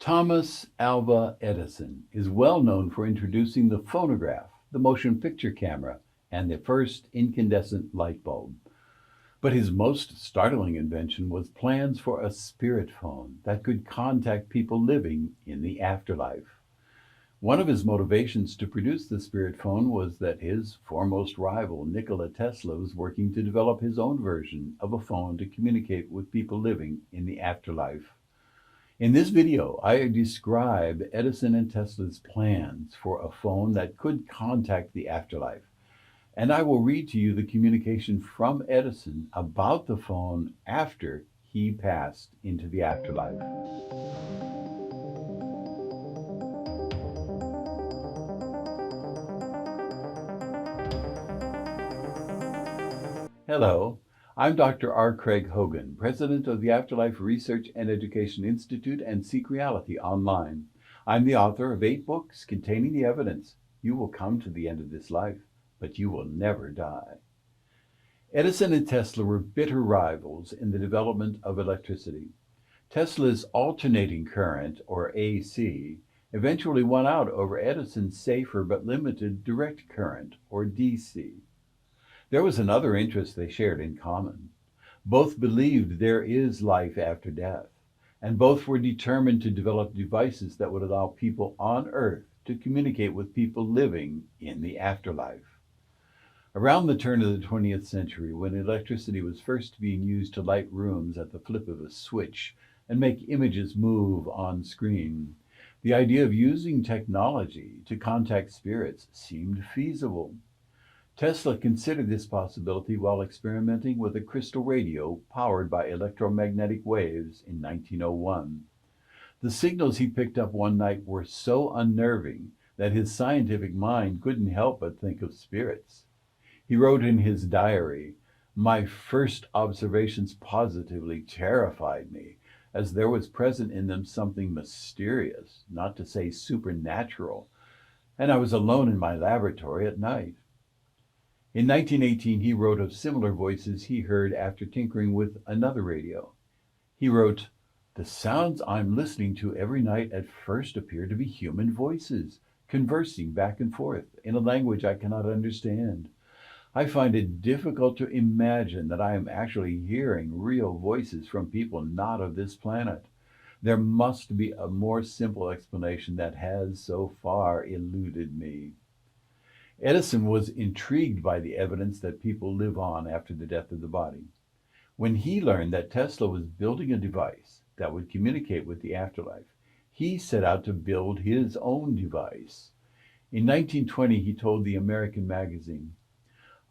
Thomas Alva Edison is well known for introducing the phonograph, the motion picture camera, and the first incandescent light bulb. But his most startling invention was plans for a spirit phone that could contact people living in the afterlife. One of his motivations to produce the spirit phone was that his foremost rival, Nikola Tesla, was working to develop his own version of a phone to communicate with people living in the afterlife. In this video, I describe Edison and Tesla's plans for a phone that could contact the afterlife. And I will read to you the communication from Edison about the phone after he passed into the afterlife. Hello, I'm Dr. R. Craig Hogan, President of the Afterlife Research and Education Institute and Seek Reality Online. I'm the author of 8 books containing the evidence you will come to the end of this life, but you will never die. Edison and Tesla were bitter rivals in the development of electricity. Tesla's alternating current, or AC, eventually won out over Edison's safer but limited direct current, or DC. There was another interest they shared in common. Both believed there is life after death, and both were determined to develop devices that would allow people on Earth to communicate with people living in the afterlife. Around the turn of the 20th century, when electricity was first being used to light rooms at the flip of a switch and make images move on screen, the idea of using technology to contact spirits seemed feasible. Tesla considered this possibility while experimenting with a crystal radio powered by electromagnetic waves in 1901. The signals he picked up one night were so unnerving that his scientific mind couldn't help but think of spirits. He wrote in his diary, "My first observations positively terrified me, as there was present in them something mysterious, not to say supernatural, and I was alone in my laboratory at night." In 1918, he wrote of similar voices he heard after tinkering with another radio. He wrote, "The sounds I'm listening to every night at first appear to be human voices, conversing back and forth in a language I cannot understand. I find it difficult to imagine that I am actually hearing real voices from people not of this planet. There must be a more simple explanation that has so far eluded me." Edison was intrigued by the evidence that people live on after the death of the body. When he learned that Tesla was building a device that would communicate with the afterlife, he set out to build his own device. In 1920, he told the American magazine,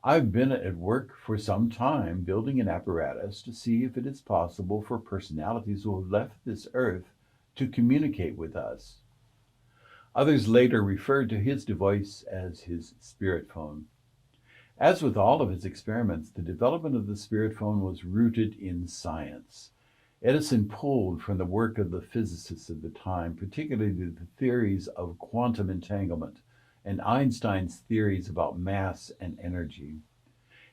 "I've been at work for some time building an apparatus to see if it is possible for personalities who have left this earth to communicate with us." Others later referred to his device as his spirit phone. As with all of his experiments, the development of the spirit phone was rooted in science. Edison pulled from the work of the physicists of the time, particularly the theories of quantum entanglement and Einstein's theories about mass and energy.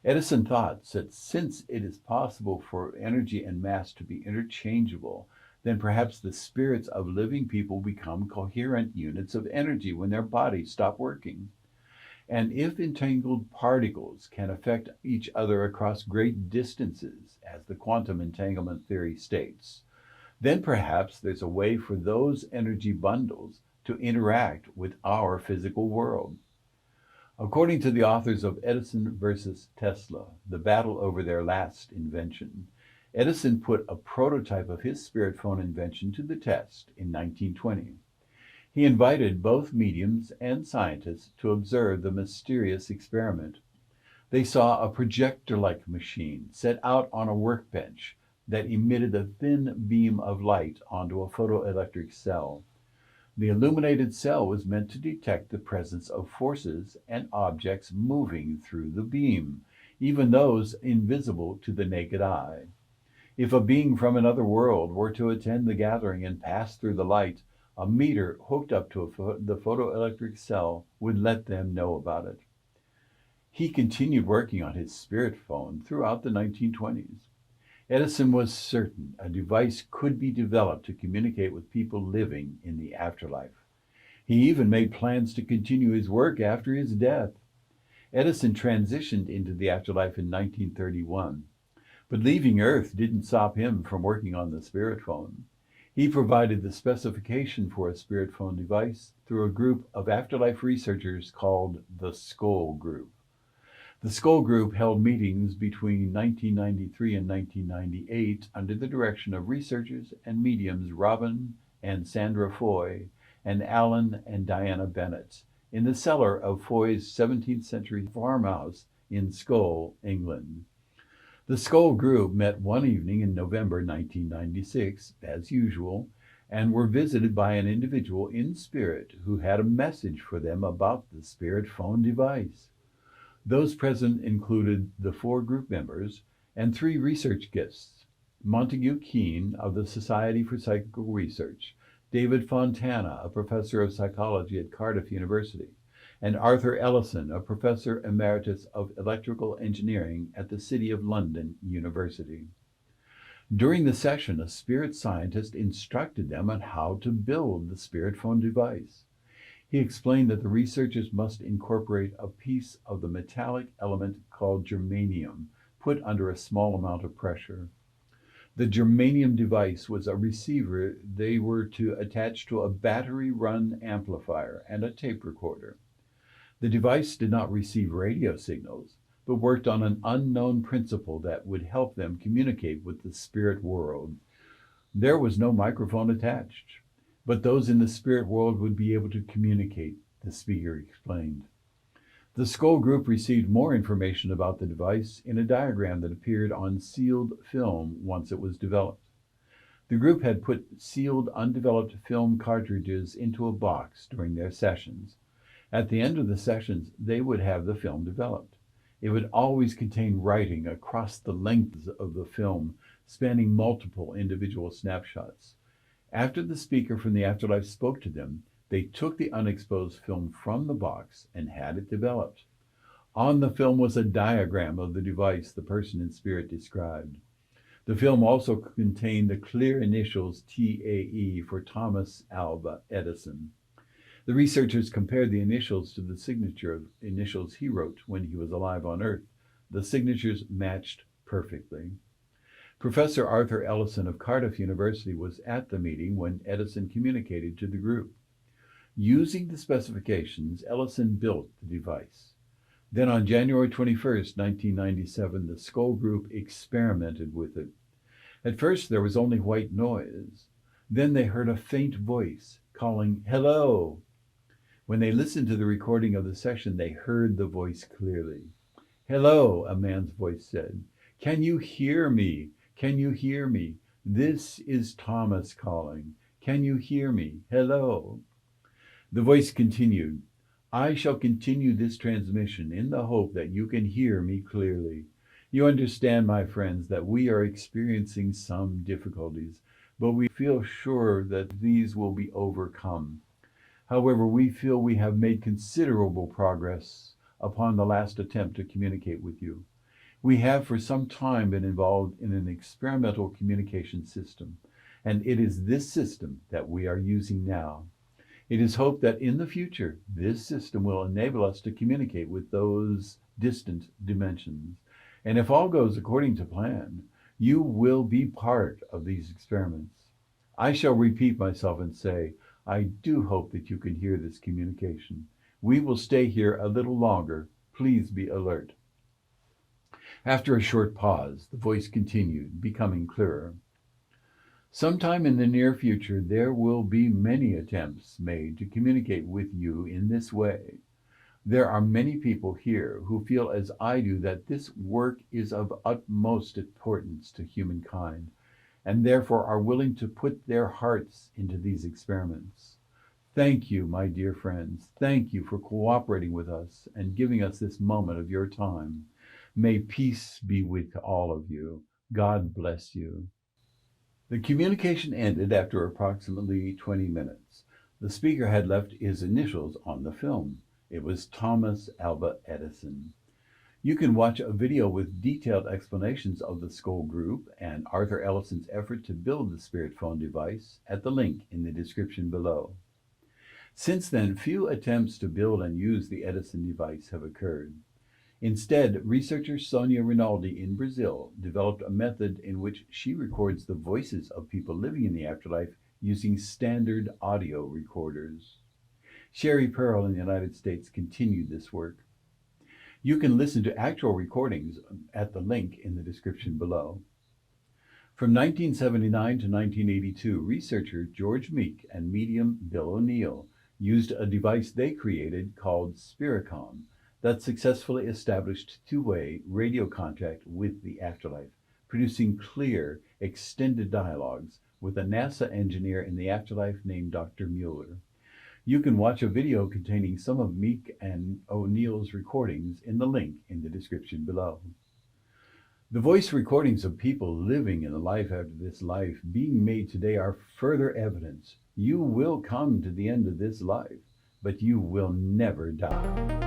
Edison thought that since it is possible for energy and mass to be interchangeable, then perhaps the spirits of living people become coherent units of energy when their bodies stop working. And if entangled particles can affect each other across great distances, as the quantum entanglement theory states, then perhaps there's a way for those energy bundles to interact with our physical world. According to the authors of Edison versus Tesla, the battle over their last invention, Edison put a prototype of his spirit phone invention to the test in 1920. He invited both mediums and scientists to observe the mysterious experiment. They saw a projector-like machine set out on a workbench that emitted a thin beam of light onto a photoelectric cell. The illuminated cell was meant to detect the presence of forces and objects moving through the beam, even those invisible to the naked eye. If a being from another world were to attend the gathering and pass through the light, a meter hooked up to the photoelectric cell would let them know about it. He continued working on his spirit phone throughout the 1920s. Edison was certain a device could be developed to communicate with people living in the afterlife. He even made plans to continue his work after his death. Edison transitioned into the afterlife in 1931, but leaving Earth didn't stop him from working on the spirit phone. He provided the specification for a spirit phone device through a group of afterlife researchers called the Skoll Group. The Skoll Group held meetings between 1993 and 1998 under the direction of researchers and mediums Robin and Sandra Foy and Alan and Diana Bennett in the cellar of Foy's 17th century farmhouse in Skoll, England. The Skoll Group met one evening in November 1996, as usual, and were visited by an individual in spirit who had a message for them about the spirit phone device. Those present included the 4 group members and 3 research guests: Montague Keene of the Society for Psychical Research, David Fontana, a professor of psychology at Cardiff University, and Arthur Ellison, a professor emeritus of electrical engineering at the City of London University. During the session, a spirit scientist instructed them on how to build the spirit phone device. He explained that the researchers must incorporate a piece of the metallic element called germanium, put under a small amount of pressure. The germanium device was a receiver they were to attach to a battery-run amplifier and a tape recorder. The device did not receive radio signals, but worked on an unknown principle that would help them communicate with the spirit world. There was no microphone attached, but those in the spirit world would be able to communicate, the speaker explained. The Skoll Group received more information about the device in a diagram that appeared on sealed film once it was developed. The group had put sealed, undeveloped film cartridges into a box during their sessions. At the end of the sessions, they would have the film developed. It would always contain writing across the length of the film, spanning multiple individual snapshots. After the speaker from the afterlife spoke to them, they took the unexposed film from the box and had it developed. On the film was a diagram of the device the person in spirit described. The film also contained the clear initials TAE for Thomas Alva Edison. The researchers compared the initials to the signature of initials he wrote when he was alive on Earth. The signatures matched perfectly. Professor Arthur Ellison of Cardiff University was at the meeting when Edison communicated to the group. Using the specifications, Ellison built the device. Then on January 21st, 1997, the Skoll Group experimented with it. At first there was only white noise. Then they heard a faint voice calling, "Hello." When they listened to the recording of the session, they heard the voice clearly. "Hello," a man's voice said. "Can you hear me? Can you hear me? This is Thomas calling. Can you hear me? Hello." The voice continued, "I shall continue this transmission in the hope that you can hear me clearly. You understand, my friends, that we are experiencing some difficulties, but we feel sure that these will be overcome. However, we feel we have made considerable progress upon the last attempt to communicate with you. We have for some time been involved in an experimental communication system, and it is this system that we are using now. It is hoped that in the future, this system will enable us to communicate with those distant dimensions. And if all goes according to plan, you will be part of these experiments. I shall repeat myself and say, I do hope that you can hear this communication. We will stay here a little longer. Please be alert." After a short pause, the voice continued, becoming clearer. "Sometime in the near future, there will be many attempts made to communicate with you in this way. There are many people here who feel as I do that this work is of utmost importance to humankind, and therefore are willing to put their hearts into these experiments. Thank you, my dear friends. Thank you for cooperating with us and giving us this moment of your time. May peace be with all of you. God bless you." The communication ended after approximately 20 minutes. The speaker had left his initials on the film. It was Thomas Alva Edison. You can watch a video with detailed explanations of the Skoll group and Arthur Ellison's effort to build the spirit phone device at the link in the description below. Since then, few attempts to build and use the Edison device have occurred. Instead, researcher Sonia Rinaldi in Brazil developed a method in which she records the voices of people living in the afterlife using standard audio recorders. Sherry Pearl in the United States continued this work. You can listen to actual recordings at the link in the description below. From 1979 to 1982, researcher George Meek and medium Bill O'Neill used a device they created called Spiricom that successfully established two-way radio contact with the afterlife, producing clear, extended dialogues with a NASA engineer in the afterlife named Dr. Mueller. You can watch a video containing some of Meek and O'Neill's recordings in the link in the description below. The voice recordings of people living in the life after this life being made today are further evidence you will come to the end of this life, but you will never die.